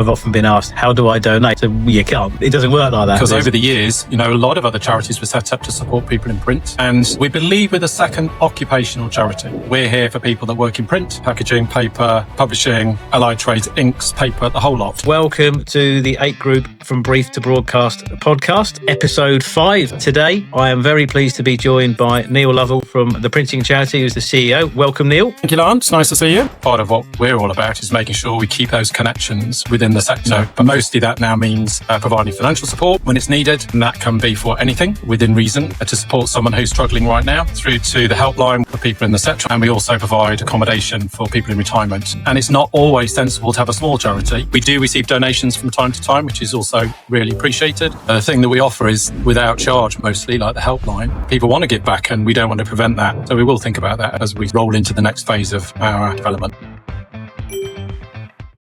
I've often been asked, how do I donate? So you can't. It doesn't work like that. Because over the years, a lot of other charities were set up to support people in print. And we believe we're the second occupational charity. We're here for people that work in print, packaging, paper, publishing, allied trades, inks, paper, the whole lot. Welcome to the 8 Group From Brief to Broadcast podcast, episode 5. Today, I am very pleased to be joined by Neil Lovell from the printing charity, who's the CEO. Welcome, Neil. Thank you, Lance. Nice to see you. Part of what we're all about is making sure we keep those connections within the sector. But mostly that now means providing financial support when it's needed. And that can be for anything within reason to support someone who's struggling right now, through to the helpline for people in the sector. And we also provide accommodation for people in retirement. And it's not always sensible to have a small charity. We do receive donations from time to time, which is also really appreciated. The thing that we offer is without charge, mostly, like the helpline. People want to give back and we don't want to prevent that. So we will think about that as we roll into the next phase of our development.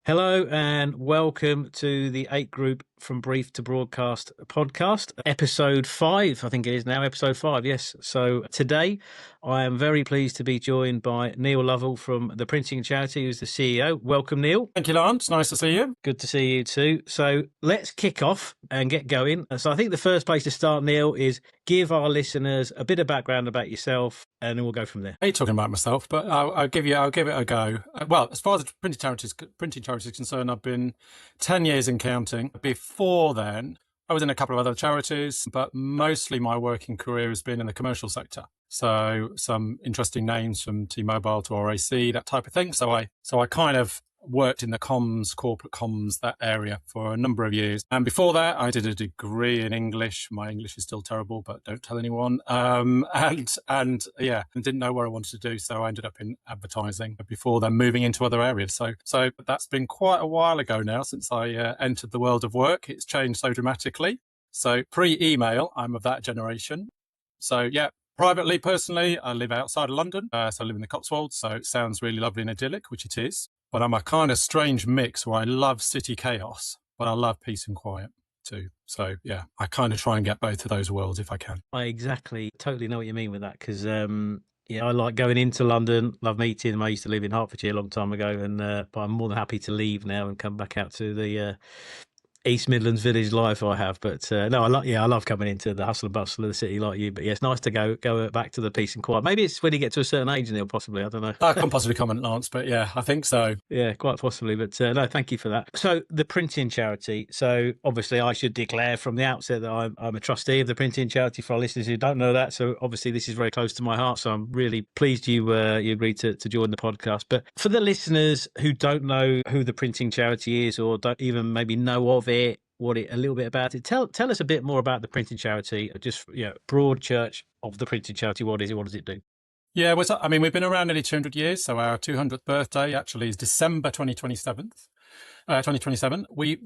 Hello and welcome to the 8 Group From Brief to Broadcast podcast, episode 5. I think it is now episode 5. Yes. So today I am very pleased to be joined by Neil Lovell from the printing charity, who's the CEO. Welcome, Neil. Thank you, Lance. Nice to see you. Good to see you too. So let's kick off and get going. So I think the first place to start, Neil, is give our listeners a bit of background about yourself, and then we'll go from there. I hate talking about myself, but I'll give it a go. Well, as far as the printing charity is concerned, I've been 10 years in counting. Before then, I was in a couple of other charities, but mostly my working career has been in the commercial sector. So some interesting names from T-Mobile to RAC, that type of thing. So I kind of worked in the corporate comms, that area for a number of years. And before that, I did a degree in English. My English is still terrible, but don't tell anyone. And didn't know where I wanted to do. So I ended up in advertising before then moving into other areas. So that's been quite a while ago now since I entered the world of work. It's changed so dramatically. So pre-email, I'm of that generation. So yeah. Privately, personally, I live outside of London. So I live in the Cotswolds. So it sounds really lovely and idyllic, which it is. But I'm a kind of strange mix where I love city chaos, but I love peace and quiet too. So yeah, I kind of try and get both of those worlds if I can. I totally know what you mean with that, because I like going into London, love meeting them. I used to live in Hertfordshire a long time ago, and but I'm more than happy to leave now and come back out to the East Midlands village life I have. But I love coming into the hustle and bustle of the city like you. But yeah, it's nice to go back to the peace and quiet. Maybe it's when you get to a certain age, Neil, possibly. I don't know. I can't possibly comment, Lance, but yeah, I think so. Yeah, quite possibly. But no, thank you for that. So the printing charity. So obviously I should declare from the outset that I'm a trustee of the printing charity for our listeners who don't know that. So obviously this is very close to my heart. So I'm really pleased you agreed to join the podcast. But for the listeners who don't know who the printing charity is, or don't even maybe know of it, a little bit about it. Tell us a bit more about the printing charity, just broad church of the printing charity. What is it? What does it do? Yeah, we've been around nearly 200 years. So our 200th birthday actually is December 2027. We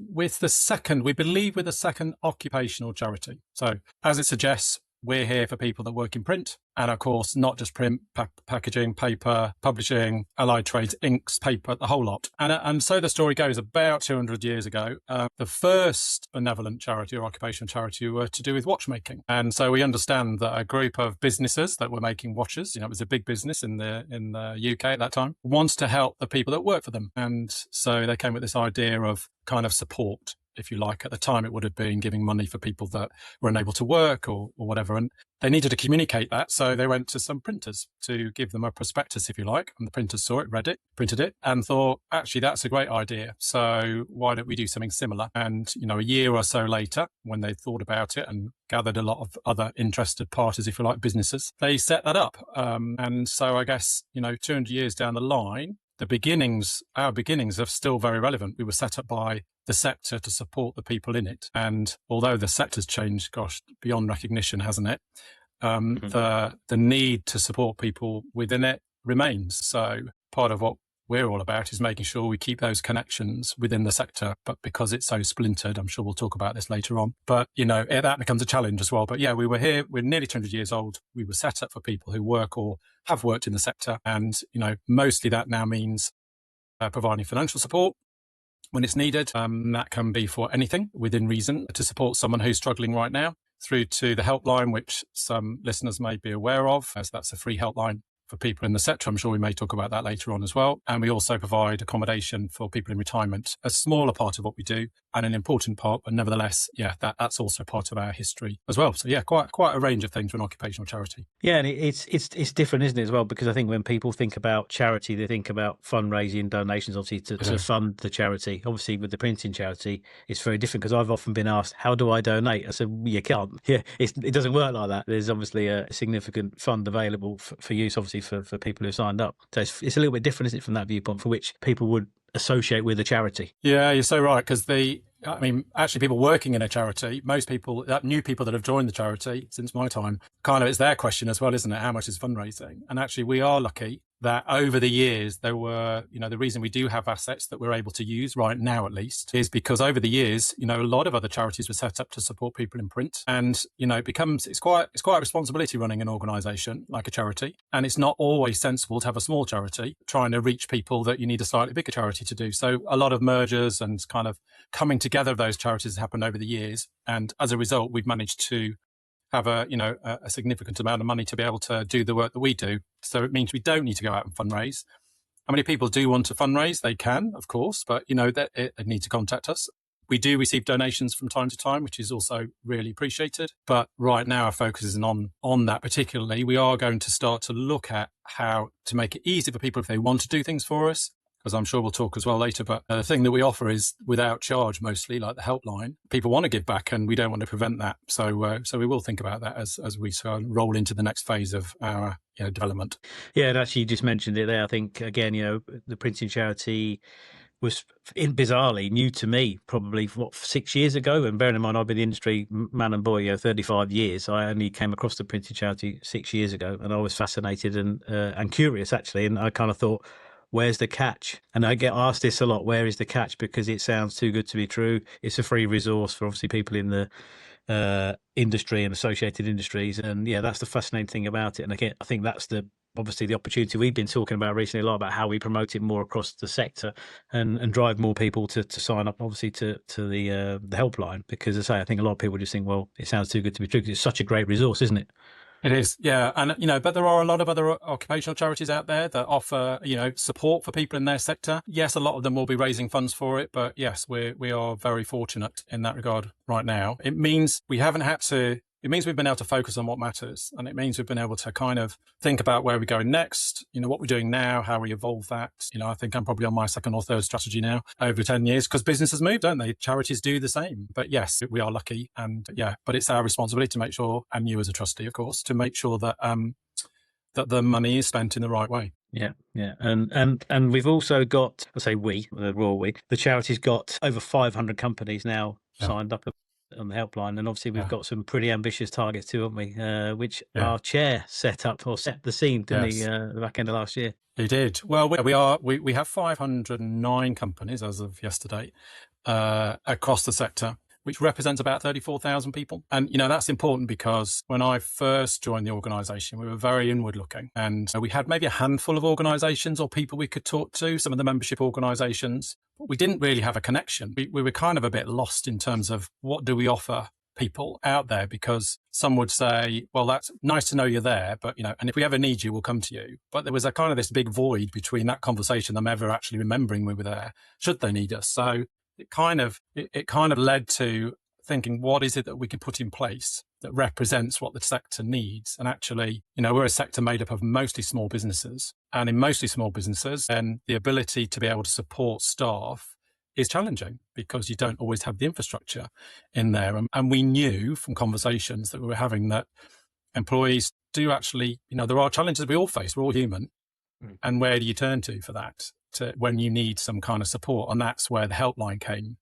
believe we're the second occupational charity. So as it suggests, we're here for people that work in print, and of course, not just print, packaging, paper, publishing, allied trades, inks, paper, the whole lot. And so the story goes, about 200 years ago, the first benevolent charity or occupational charity were to do with watchmaking. And so we understand that a group of businesses that were making watches, it was a big business in the UK at that time, wants to help the people that work for them. And so they came with this idea of kind of support, if you like. At the time, it would have been giving money for people that were unable to work or whatever. And they needed to communicate that. So they went to some printers to give them a prospectus, if you like. And the printers saw it, read it, printed it, and thought, actually, that's a great idea. So why don't we do something similar? And, a year or so later, when they thought about it and gathered a lot of other interested parties, if you like, businesses, they set that up. And so I guess, 200 years down the line, our beginnings are still very relevant. We were set up by the sector to support the people in it. And although the sector's changed, beyond recognition, hasn't it? The need to support people within it remains. So part of what we're all about is making sure we keep those connections within the sector. But because it's so splintered, I'm sure we'll talk about this later on. But, that becomes a challenge as well. But yeah, we were here, we're nearly 200 years old. We were set up for people who work or have worked in the sector. And, mostly that now means providing financial support when it's needed. That can be for anything within reason to support someone who's struggling right now, through to the helpline, which some listeners may be aware of, as that's a free helpline for people in the sector. I'm sure we may talk about that later on as well. And we also provide accommodation for people in retirement, a smaller part of what we do and an important part, but nevertheless, yeah, that's also part of our history as well. So yeah, quite a range of things for an occupational charity. Yeah, and it's different, isn't it, as well? Because I think when people think about charity, they think about fundraising, donations, obviously to fund the charity. Obviously, with the printing charity, it's very different because I've often been asked, "How do I donate?" I said, well, "You can't. Yeah, it doesn't work like that. There's obviously a significant fund available for use, obviously for people who signed up. So it's a little bit different, isn't it, from that viewpoint, for which people would associate with a charity." Yeah, you're so right. Because actually people working in a charity, most people, new people that have joined the charity since my time, kind of it's their question as well, isn't it? How much is fundraising? And actually we are lucky that over the years there were, the reason we do have assets that we're able to use right now at least is because over the years, a lot of other charities were set up to support people in print. And, it's quite a responsibility running an organisation like a charity. And it's not always sensible to have a small charity trying to reach people that you need a slightly bigger charity to do. So a lot of mergers and kind of coming together of those charities has happened over the years. And as a result, we've managed to have a significant amount of money to be able to do the work that we do. So it means we don't need to go out and fundraise. How many people do want to fundraise? They can, of course, but they need to contact us. We do receive donations from time to time, which is also really appreciated. But right now our focus is on that particularly. We are going to start to look at how to make it easy for people if they want to do things for us, because I'm sure we'll talk as well later. But the thing that we offer is without charge, mostly, like the helpline. People want to give back and we don't want to prevent that. So we will think about that as we sort of roll into the next phase of our development. Yeah, and actually you just mentioned it there. I think, again, the printing charity was bizarrely new to me probably 6 years ago, and bearing in mind I've been in the industry man and boy 35 years. I only came across the printing charity 6 years ago, and I was fascinated and curious actually, and I kind of thought, where's the catch? And I get asked this a lot, where is the catch? Because it sounds too good to be true. It's a free resource for obviously people in the industry and associated industries, and yeah, that's the fascinating thing about it. And again, I think that's obviously the opportunity we've been talking about recently a lot, about how we promote it more across the sector and drive more people to sign up obviously to the helpline, because as I say, I think a lot of people just think, well, it sounds too good to be true because it's such a great resource, isn't it? It is, yeah. And, but there are a lot of other occupational charities out there that offer, support for people in their sector. Yes, a lot of them will be raising funds for it, but yes, we are very fortunate in that regard right now. It means we've been able to focus on what matters. And it means we've been able to kind of think about where we're going next, what we're doing now, how we evolve that. I think I'm probably on my second or third strategy now over 10 years, because businesses move, don't they? Charities do the same. But yes, we are lucky. And yeah, but it's our responsibility to make sure, and you as a trustee, of course, to make sure that that the money is spent in the right way. Yeah, yeah, and we've also got, I say we, the Royal We, the charity's got over 500 companies now signed up on the helpline, and obviously we've got some pretty ambitious targets too, haven't we? Which our chair set the scene, didn't he, the back end of last year? He did. Well, we have 509 companies as of yesterday across the sector, which represents about 34,000 people. And, that's important because when I first joined the organisation, we were very inward looking, and we had maybe a handful of organisations or people we could talk to, some of the membership organisations, but we didn't really have a connection. We were kind of a bit lost in terms of what do we offer people out there, because some would say, well, that's nice to know you're there, but, and if we ever need you, we'll come to you. But there was a kind of this big void between that conversation, them ever actually remembering we were there, should they need us. So it kind of led to thinking, what is it that we can put in place that represents what the sector needs? And actually, we're a sector made up of mostly small businesses. And in mostly small businesses, then the ability to be able to support staff is challenging because you don't always have the infrastructure in there. And we knew from conversations that we were having that employees do actually, there are challenges we all face. We're all human. And where do you turn to for that? When you need some kind of support. And that's where the helpline came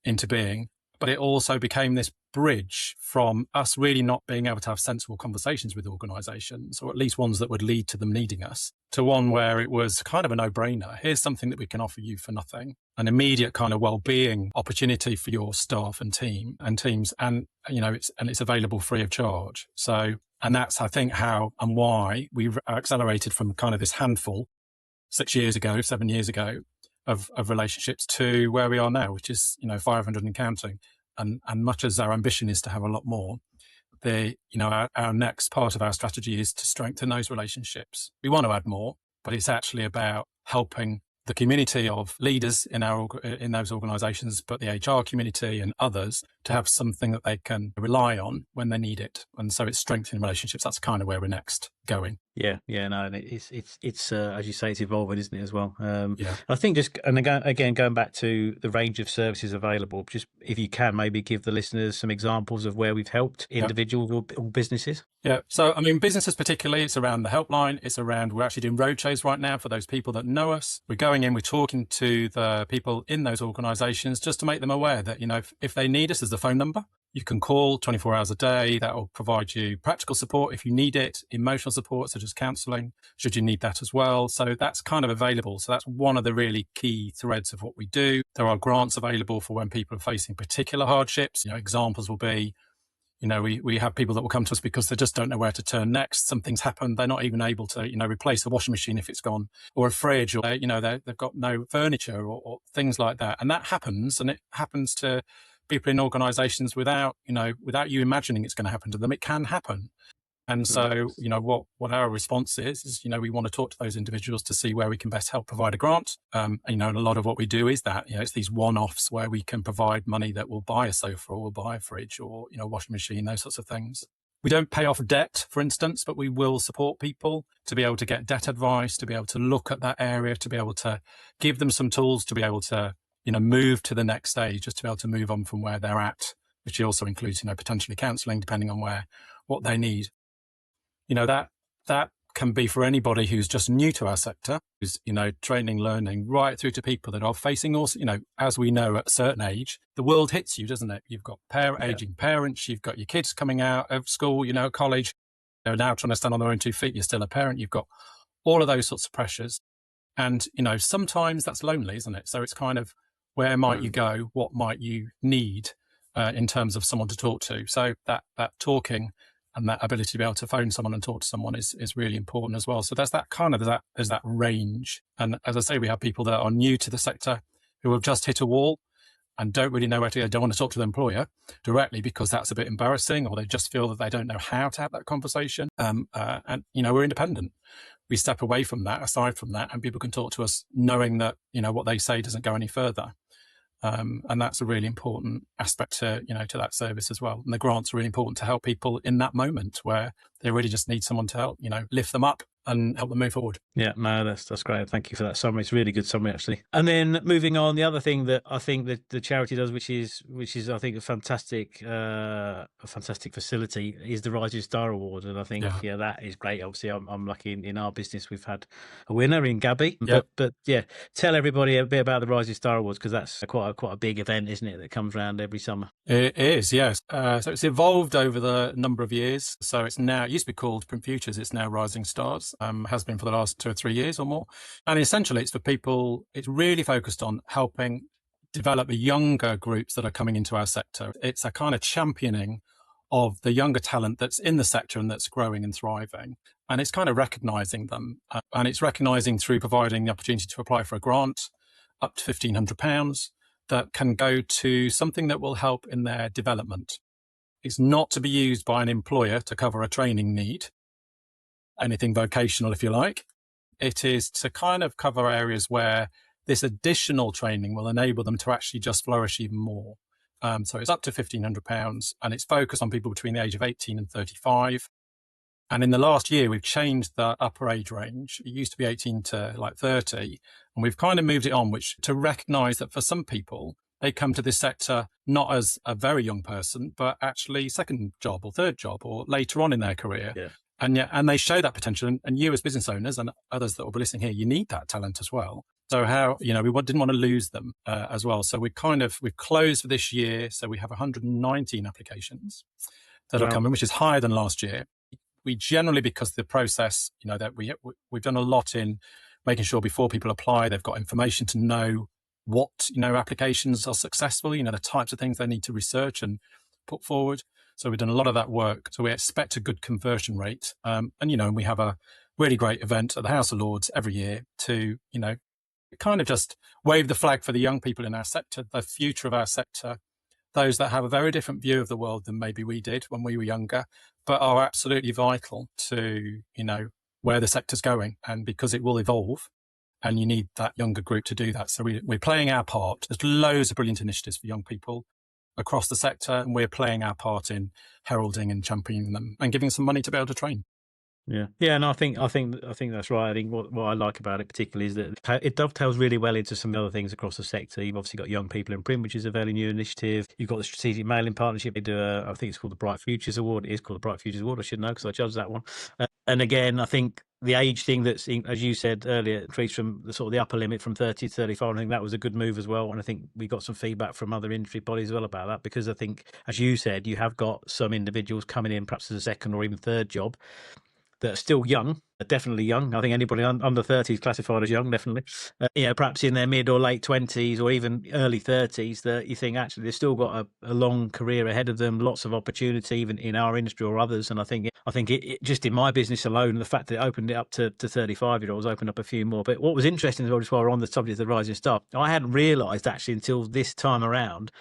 into being. But it also became this bridge from us really not being able to have sensible conversations with organisations, or at least ones that would lead to them needing us, to one where it was kind of a no-brainer. Here's something that we can offer you for nothing, an immediate kind of well-being opportunity for your staff and teams, and it's available free of charge. So, and that's, I think, how and why we accelerated from kind of this handful 7 years ago of relationships to where we are now, which is 500 and counting. And much as our ambition is to have a lot more, our next part of our strategy is to strengthen those relationships. We want to add more, but it's actually about helping the community of leaders in those organisations, but the HR community and others, to have something that they can rely on when they need it. And so it's strengthening relationships. That's kind of where we're next going. Yeah, no, and it's as you say, it's evolving, isn't it, as well? Yeah. I think again, going back to the range of services available, just if you can maybe give the listeners some examples of where we've helped individuals or businesses. Yeah. So, I mean, businesses particularly, it's around the helpline. It's around, we're actually doing roadshows right now for those people that know us. We're going in, we're talking to the people in those organisations just to make them aware that, if they need us, there's the phone number. You can call 24 hours a day. That will provide you practical support if you need it, emotional support, such as counselling, should you need that as well. So that's kind of available. So that's one of the really key threads of what we do. There are grants available for when people are facing particular hardships. Examples will be, we have people that will come to us because they just don't know where to turn next. Something's happened. They're not even able to, replace the washing machine if it's gone, or a fridge, or, they've got no furniture or things like that. And that happens, and it happens to people in organisations without you imagining it's going to happen to them. It can happen. And so, what our response is, we want to talk to those individuals to see where we can best help provide a grant. And a lot of what we do is that, it's these one-offs where we can provide money that will buy a sofa or will buy a fridge or, washing machine, those sorts of things. We don't pay off debt, for instance, but we will support people to be able to get debt advice, to be able to look at that area, to be able to give them some tools to be able to, move to the next stage, just to be able to move on from where they're at, which also includes, potentially counselling, depending on what they need. That can be for anybody who's just new to our sector, who's, training, learning, right through to people that are facing also, as we know at a certain age, the world hits you, doesn't it? You've got aging parents, you've got your kids coming out of school, college, they're now trying to stand on their own 2 feet. You're still a parent. You've got all of those sorts of pressures. And, sometimes that's lonely, isn't it? So it's kind of, where might you go? What might you need in terms of someone to talk to? So that talking and that ability to be able to phone someone and talk to someone is really important as well. So there's that range. And as I say, we have people that are new to the sector who have just hit a wall and don't really know where to go, don't want to talk to the employer directly because that's a bit embarrassing, or they just feel that they don't know how to have that conversation. And, we're independent. We step away from that, aside from that, and people can talk to us knowing that, what they say doesn't go any further. And that's a really important aspect to that service as well. And the grants are really important to help people in that moment where they really just need someone to help, lift them up and help them move forward. Yeah, no, that's great. Thank you for that summary. It's a really good summary, actually. And then moving on, the other thing that I think that the charity does, which is I think a fantastic facility, is the Rising Star Award. And I think that is great. Obviously, I'm lucky in our business we've had a winner in Gabby. But tell everybody a bit about the Rising Star Awards, because that's quite a big event, isn't it? That comes around every summer. It is, yes. So it's evolved over the number of years. So it used to be called Print Futures. It's now Rising Stars. Has been for the last 2 or 3 years or more. And essentially it's for people, it's really focused on helping develop the younger groups that are coming into our sector. It's a kind of championing of the younger talent that's in the sector and that's growing and thriving. And it's kind of recognising them. And it's recognising through providing the opportunity to apply for a grant up to £1,500 that can go to something that will help in their development. It's not to be used by an employer to cover a training need, anything vocational, if you like. It is to kind of cover areas where this additional training will enable them to actually just flourish even more. So it's up to £1,500 and it's focused on people between the age of 18 and 35. And in the last year, we've changed the upper age range. It used to be 18 to like 30. And we've kind of moved it on, which to recognise that for some people, they come to this sector not as a very young person, but actually second job or third job or later on in their career. Yeah. And they show that potential. And you as business owners and others that will be listening here, you need that talent as well. So we didn't want to lose them as well. So we've closed for this year. So we have 119 applications that are coming, which is higher than last year. We generally, because the process, that we've done a lot in making sure before people apply, they've got information to know what, applications are successful, the types of things they need to research and put forward. So we've done a lot of that work. So we expect a good conversion rate. And we have a really great event at the House of Lords every year to, kind of just wave the flag for the young people in our sector, the future of our sector, those that have a very different view of the world than maybe we did when we were younger, but are absolutely vital to, where the sector's going, and because it will evolve. And you need that younger group to do that. So we're playing our part. There's loads of brilliant initiatives for young people across the sector, and we're playing our part in heralding and championing them and giving some money to be able to train. Yeah, and I think that's right. I think what I like about it particularly is that it dovetails really well into some other things across the sector. You've obviously got Young People in Print, which is a fairly new initiative. You've got the Strategic Mailing Partnership. They do I think it's called the Bright Futures Award. It is called the Bright Futures Award. I should know because I judged that one. And again, I think the age thing that's, as you said earlier, increased from the sort of the upper limit from 30 to 35. I think that was a good move as well. And I think we got some feedback from other industry bodies as well about that, because I think, as you said, you have got some individuals coming in perhaps as a second or even third job that are still young, definitely young. I think anybody under 30 is classified as young, definitely. Perhaps in their mid or late 20s or even early 30s, that you think actually they've still got a long career ahead of them, lots of opportunity, even in our industry or others. And I think it just in my business alone, the fact that it opened it up to 35-year-olds opened up a few more. But what was interesting as well, just while we're on the subject of the rising star, I hadn't realised actually until this time around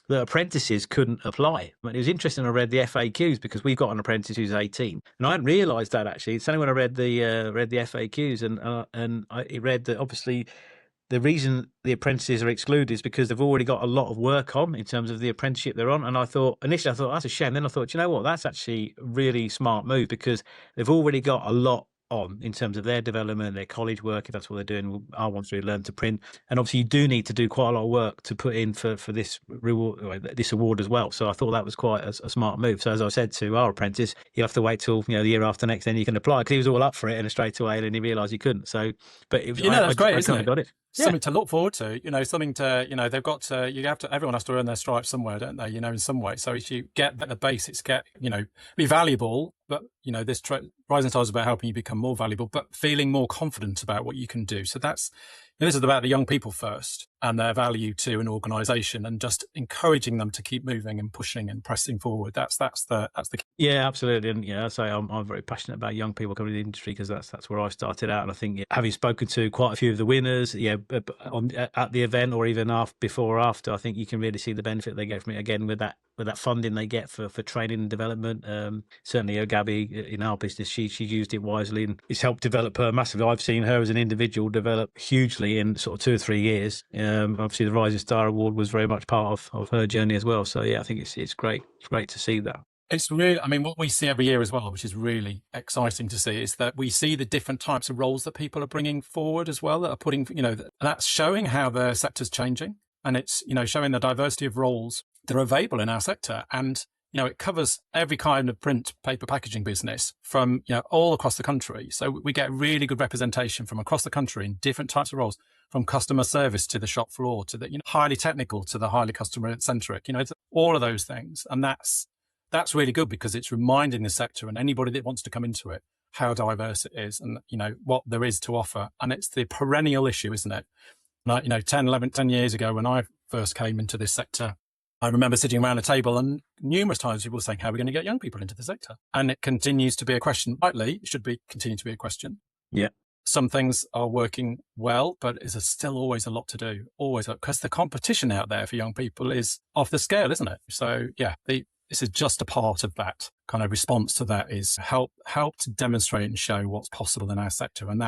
that apprentices couldn't apply. But it was interesting. I read the FAQs because we've got an apprentice who's 18, and I hadn't realised that actually. It's only when I read the FAQs and I read that obviously the reason the apprentices are excluded is because they've already got a lot of work on in terms of the apprenticeship they're on. And initially I thought that's a shame. Then I thought, you know what, that's actually a really smart move, because they've already got a lot on in terms of their development, their college work, if that's what they're doing. I want to learn to print, and obviously you do need to do quite a lot of work to put in for this reward, this award as well. So I thought that was quite a smart move. So as I said to our apprentice, you have to wait till the year after next, then you can apply, because he was all up for it and straight away, and then he realised he couldn't. So, but it was, That's great, isn't it? Got it. Something to look forward to, something to, they've got to, everyone has to earn their stripes somewhere, don't they, in some way. So if you get the basics, be valuable, but, this Rising Star is about helping you become more valuable, but feeling more confident about what you can do. So this is about the young people first and their value to an organisation, and just encouraging them to keep moving and pushing and pressing forward. That's the key. Yeah, absolutely. And I say I'm very passionate about young people coming to the industry, because that's where I started out. And I think having spoken to quite a few of the winners, at the event or even before or after, I think you can really see the benefit they get from it. Again, with that funding they get for training and development. Certainly, Gabby in our business, she's used it wisely, and it's helped develop her massively. I've seen her as an individual develop hugely in sort of 2 or 3 years. Obviously, the Rising Star Award was very much part of her journey as well. So yeah, I think it's great. It's great to see that. It's really, what we see every year as well, which is really exciting to see, is that we see the different types of roles that people are bringing forward as well, that are putting, that's showing how the sector's changing, and it's, showing the diversity of roles that are available in our sector. And, it covers every kind of print, paper, packaging business from, all across the country. So we get really good representation from across the country in different types of roles, from customer service to the shop floor to the, highly technical to the highly customer centric, it's all of those things. And that's really good, because it's reminding the sector and anybody that wants to come into it how diverse it is, and, what there is to offer. And it's the perennial issue, isn't it? Like, 10 years ago, when I first came into this sector, I remember sitting around a table and numerous times people saying, how are we going to get young people into the sector? And it continues to be a question. Rightly, it should continue to be a question. Yeah. Some things are working well, but there's still always a lot to do. Always, because the competition out there for young people is off the scale, isn't it? So yeah, this is just a part of that kind of response to that, is help to demonstrate and show what's possible in our sector. And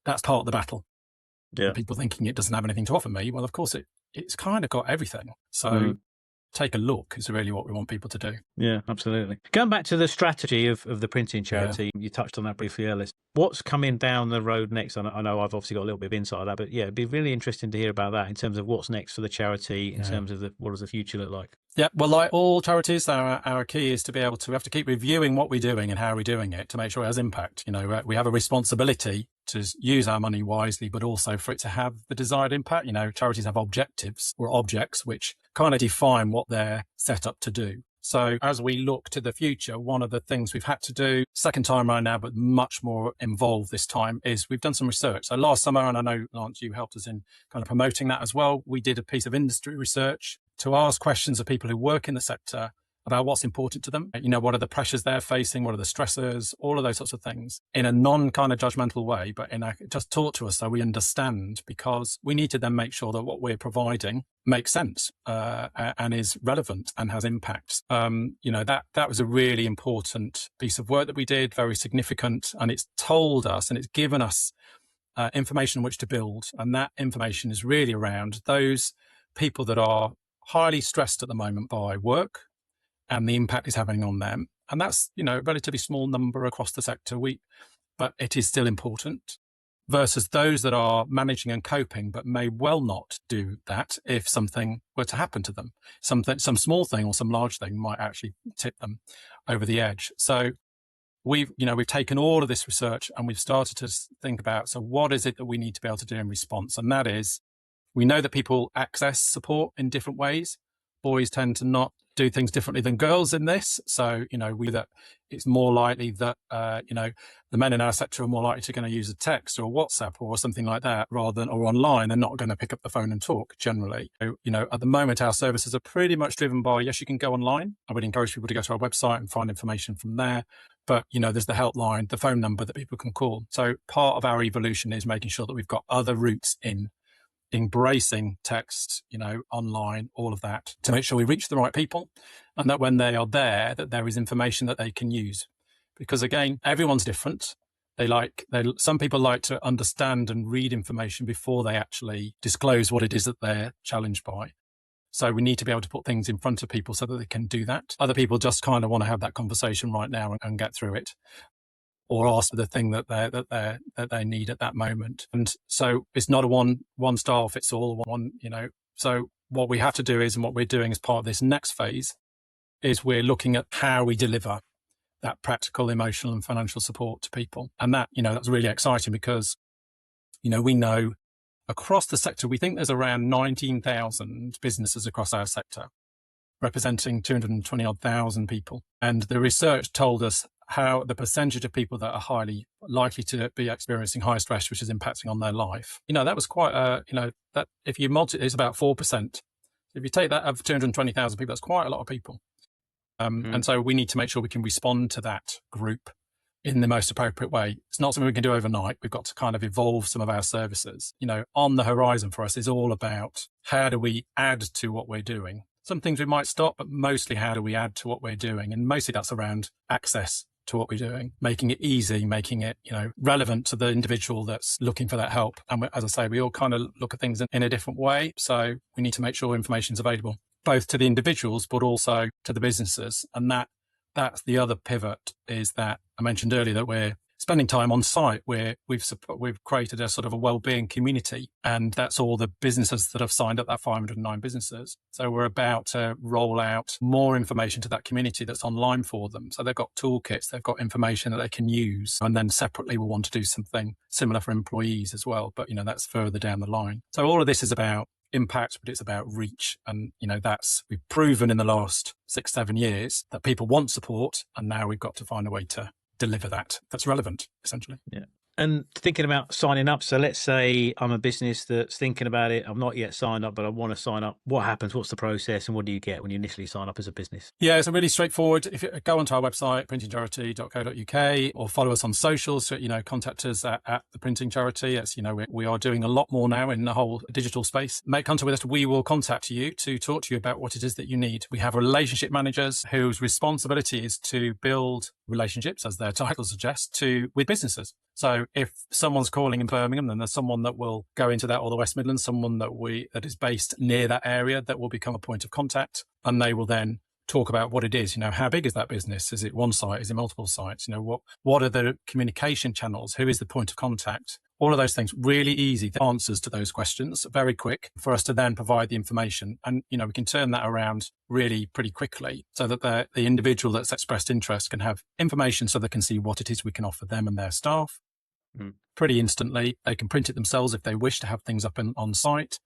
that's part of the battle. Yeah. People thinking it doesn't have anything to offer me. Well, of course it's kind of got everything. So take a look is really what we want people to do. Yeah, absolutely. Going back to the strategy of the printing charity, you touched on that briefly earlier. What's coming down the road next? I know I've obviously got a little bit of insight on that, but yeah, it'd be really interesting to hear about that in terms of what's next for the charity, in terms of what does the future look like? Yeah, well, like all charities, our key is we have to keep reviewing what we're doing and how we're doing it to make sure it has impact. We have a responsibility to use our money wisely, but also for it to have the desired impact. Charities have objectives or objects which kind of define what they're set up to do. So as we look to the future, one of the things we've had to do, second time around now, but much more involved this time, is we've done some research. So last summer, and I know, Lance, you helped us in kind of promoting that as well, we did a piece of industry research to ask questions of people who work in the sector about what's important to them. What are the pressures they're facing? What are the stressors? All of those sorts of things in a non kind of judgmental way, but just talk to us so we understand, because we need to then make sure that what we're providing makes sense and is relevant and has impact. That was a really important piece of work that we did, very significant, and it's told us and it's given us information on which to build. And that information is really around those people that are highly stressed at the moment by work and the impact it's having on them. And that's, a relatively small number across the sector, but it is still important, versus those that are managing and coping, but may well not do that if something were to happen to them. Some small thing or some large thing might actually tip them over the edge. So we've taken all of this research and we've started to think about, so what is it that we need to be able to do in response? And that is, we know that people access support in different ways. Boys tend to not do things differently than girls in this. So, that it's more likely that, the men in our sector are more likely to going to use a text or a WhatsApp or something like that rather than, or online. They're not going to pick up the phone and talk generally. So, at the moment, our services are pretty much driven by, yes, you can go online. I would encourage people to go to our website and find information from there. But, there's the helpline, the phone number that people can call. So part of our evolution is making sure that we've got other routes in, embracing text, online, all of that, to make sure we reach the right people, and that when they are there, that there is information that they can use. Because again, everyone's different. Some people like to understand and read information before they actually disclose what it is that they're challenged by. So we need to be able to put things in front of people so that they can do that. Other people just kind of want to have that conversation right now and get through it, or ask for the thing that they need at that moment. And so it's not a one style fits all. So what we have to do is, and what we're doing as part of this next phase, is we're looking at how we deliver that practical, emotional, and financial support to people. And that, that's really exciting because, we know across the sector, we think there's around 19,000 businesses across our sector, representing 220,000 people. And the research told us how the percentage of people that are highly likely to be experiencing high stress, which is impacting on their life, that was quite that if you it's about 4%. If you take that of 220,000 people, that's quite a lot of people. And so we need to make sure we can respond to that group in the most appropriate way. It's not something we can do overnight. We've got to kind of evolve some of our services. On the horizon for us is all about how do we add to what we're doing. Some things we might stop, but mostly how do we add to what we're doing? And mostly that's around access to what we're doing, making it easy, making it, relevant to the individual that's looking for that help. And as I say, we all kind of look at things in a different way. So we need to make sure information is available, both to the individuals, but also to the businesses. And that's the other pivot, is that I mentioned earlier that we're spending time on site where we've created a sort of a wellbeing community, and that's all the businesses that have signed up, that 509 businesses. So we're about to roll out more information to that community that's online for them. So they've got toolkits, they've got information that they can use, and then separately we'll want to do something similar for employees as well. But that's further down the line. So all of this is about impact, but it's about reach. And we've proven in the last 6-7 years that people want support, and now we've got to find a way to deliver that's relevant, essentially. Yeah. And thinking about signing up, so let's say I'm a business that's thinking about it. I'm not yet signed up, but I want to sign up. What happens? What's the process? And what do you get when you initially sign up as a business? Yeah, it's really straightforward. If you go onto our website, printingcharity.co.uk, or follow us on socials, so, contact us at the Printing Charity. As we are doing a lot more now in the whole digital space. Make contact with us. We will contact you to talk to you about what it is that you need. We have relationship managers whose responsibility is to build relationships, as their title suggests, with businesses. So if someone's calling in Birmingham, then there's someone that will go into that, or the West Midlands, someone that is based near that area that will become a point of contact, and they will then talk about what it is. How big is that business? Is it one site? Is it multiple sites? What are the communication channels? Who is the point of contact? All of those things, really easy answers to those questions, very quick for us to then provide the information. And, we can turn that around really pretty quickly so that the individual that's expressed interest can have information so they can see what it is we can offer them and their staff pretty instantly. They can print it themselves if they wish to have things up on site.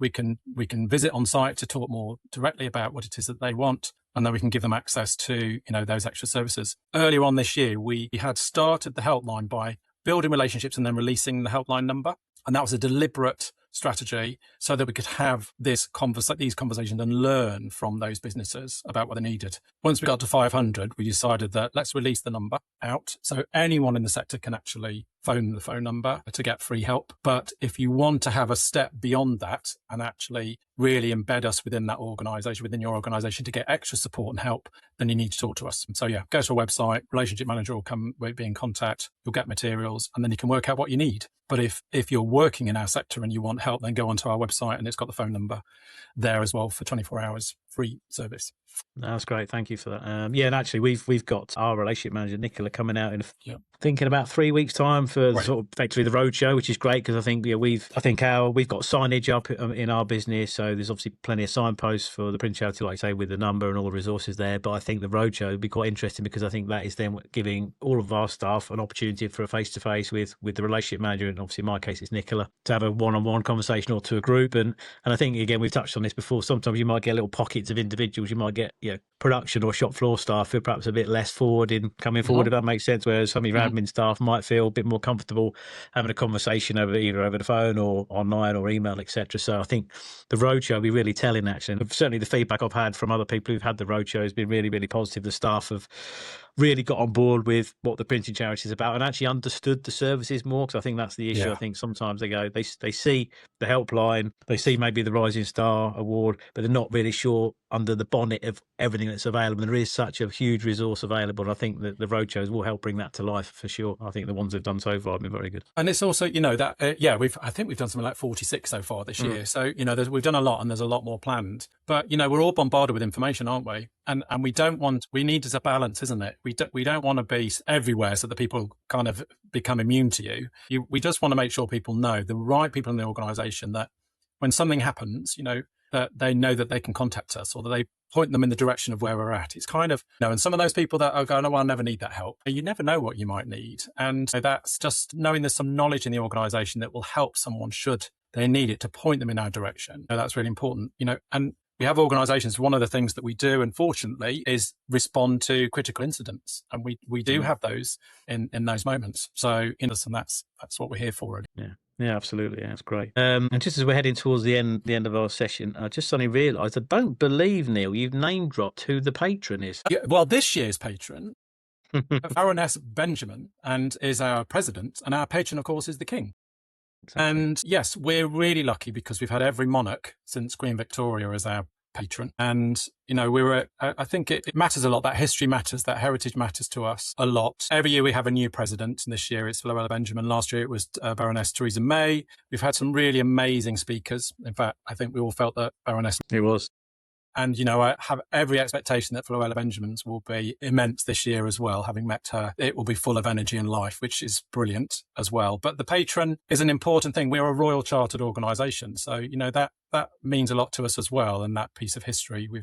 We can visit on site to talk more directly about what it is that they want, and then we can give them access to, those extra services. Earlier on this year, we had started the helpline by building relationships and then releasing the helpline number. And that was a deliberate strategy so that we could have these conversations and learn from those businesses about what they needed. Once we got to 500, we decided that let's release the number out so anyone in the sector can actually phone the phone number to get free help. But if you want to have a step beyond that and actually really embed us within that organisation, within your organisation to get extra support and help, then you need to talk to us. So yeah, go to our website, relationship manager will be in contact, you'll get materials, and then you can work out what you need. But if you're working in our sector and you want help, then go onto our website and it's got the phone number there as well for 24 hours free service. That's great. Thank you for that. And actually, we've got our relationship manager Nicola coming out in thinking about 3 weeks' time for sort of effectively the roadshow, which is great because I think we've got signage up in our business, so there's obviously plenty of signposts for the print charity, like I say, with the number and all the resources there. But I think the roadshow would be quite interesting because I think that is then giving all of our staff an opportunity for a face to face with the relationship manager, and obviously in my case it's Nicola, to have a one-on-one conversation or to a group. And I think again we've touched on this before. Sometimes you might get little pockets of individuals. You might get production or shop floor staff who are perhaps a bit less forward in coming forward, if that makes sense, whereas some of your admin staff might feel a bit more comfortable having a conversation either over the phone or online or email, etc. So I think the roadshow will be really telling, actually. And certainly the feedback I've had from other people who've had the roadshow has been really, really positive. The staff have really got on board with what the printing charity is about and actually understood the services more, because I think that's the issue. I think sometimes they see the helpline, they see maybe the Rising Star Award, but they're not really sure under the bonnet of everything that's available. And there is such a huge resource available, and I think that the roadshows will help bring that to life for sure. I think the ones they've done so far have been very good. And it's also, that I think we've done something like 46 so far this year. So we've done a lot, and there's a lot more planned. But we're all bombarded with information, aren't we? And we need as a balance, isn't it? We don't want to be everywhere so that people kind of become immune to you. We just want to make sure people know, the right people in the organisation, that when something happens, that they know that they can contact us, or that they point them in the direction of where we're at. It's kind of, and some of those people that are going, oh, I'll never need that help. You never know what you might need. And so that's just knowing there's some knowledge in the organisation that will help someone should they need it, to point them in our direction. So that's really important, and we have organisations. One of the things that we do, unfortunately, is respond to critical incidents, and we do have those in those moments. So, and that's what we're here for, really. Yeah, absolutely. Yeah, that's great. And just as we're heading towards the end of our session, I just suddenly realised I don't believe, Neil, you've name dropped who the patron is. Yeah, well, this year's patron, Baroness Benjamin, and is our president, and our patron, of course, is the King. Exactly. And yes, we're really lucky because we've had every monarch since Queen Victoria as our patron. And, I think it matters a lot. That history matters, that heritage matters to us a lot. Every year we have a new president, and this year it's Lovell Benjamin. Last year it was Baroness Theresa May. We've had some really amazing speakers. In fact, I think we all felt that Baroness... It was. And, I have every expectation that Florella Benjamin's will be immense this year as well. Having met her, it will be full of energy and life, which is brilliant as well. But the patron is an important thing. We're a royal chartered organisation. So, that means a lot to us as well. And that piece of history we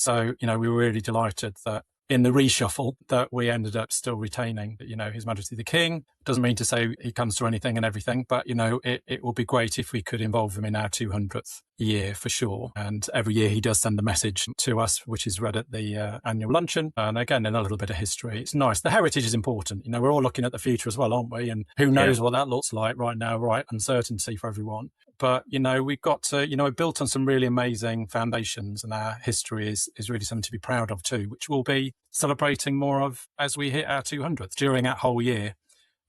were really delighted that in the reshuffle that we ended up still retaining, His Majesty the King. Doesn't mean to say he comes to anything and everything, but, it will be great if we could involve him in our 200th year for sure. And every year he does send a message to us, which is read at the annual luncheon. And again, in a little bit of history. It's nice. The heritage is important. We're all looking at the future as well, aren't we? And who knows what that looks like right now, right? Uncertainty for everyone. But, we've got to, we're built on some really amazing foundations, and our history is really something to be proud of too, which we'll be celebrating more of as we hit our 200th during that whole year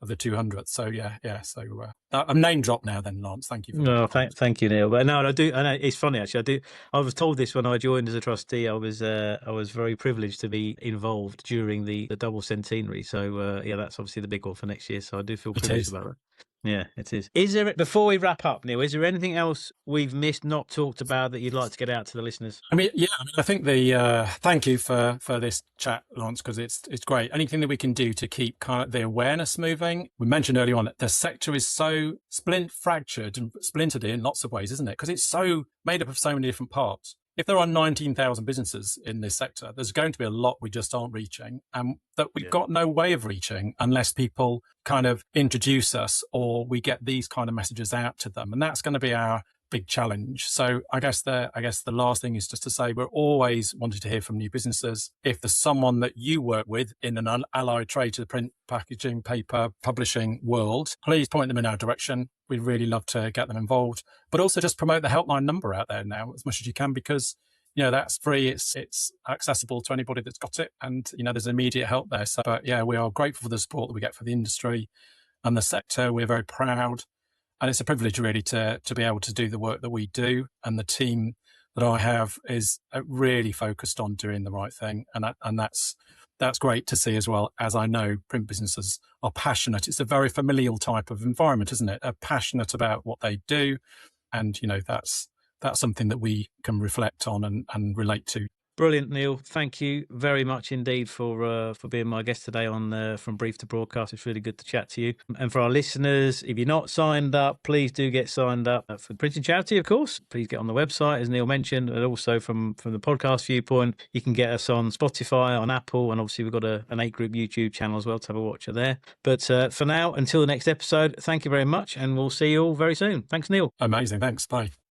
of the 200th. So, So I'm name dropped now then, Lance. Thank you. No, thank you, Neil. But no, I know it's funny, actually. I was told this when I joined as a trustee. I was very privileged to be involved during the double centenary. So, that's obviously the big one for next year. So I do feel privileged about that. Yeah, it is. Is there, before we wrap up, Neil, is there anything else we've missed, not talked about, that you'd like to get out to the listeners? I think thank you for this chat, Lance, because it's great. Anything that we can do to keep kind of the awareness moving. We mentioned earlier on that the sector is so fractured and splintered in lots of ways, isn't it? Because it's so made up of so many different parts. If there are 19,000 businesses in this sector, there's going to be a lot we just aren't reaching, and that we've got no way of reaching unless people kind of introduce us, or we get these kind of messages out to them. And that's going to be our big challenge. So I guess the last thing is just to say we're always wanting to hear from new businesses. If there's someone that you work with in an allied trade to the print, packaging, paper, publishing world, please point them in our direction. We'd really love to get them involved, but also just promote the helpline number out there now as much as you can, because that's free. It's accessible to anybody that's got it, and there's immediate help there. So, but yeah, we are grateful for the support that we get for the industry and the sector. We're very proud, and it's a privilege really to be able to do the work that we do. And the team that I have is really focused on doing the right thing, and that's great to see, as well as I know print businesses are passionate. It's a very familial type of environment, isn't it? Are passionate about what they do, and that's something that we can reflect on and relate to. Brilliant, Neil. Thank you very much indeed for being my guest today on From Brief to Broadcast. It's really good to chat to you. And for our listeners, if you're not signed up, please do get signed up for the printing charity, of course. Please get on the website, as Neil mentioned, and also from the podcast viewpoint, you can get us on Spotify, on Apple, and obviously we've got an 8-group YouTube channel as well to have a watcher there. But for now, until the next episode, thank you very much, and we'll see you all very soon. Thanks, Neil. Amazing. Thanks. Bye.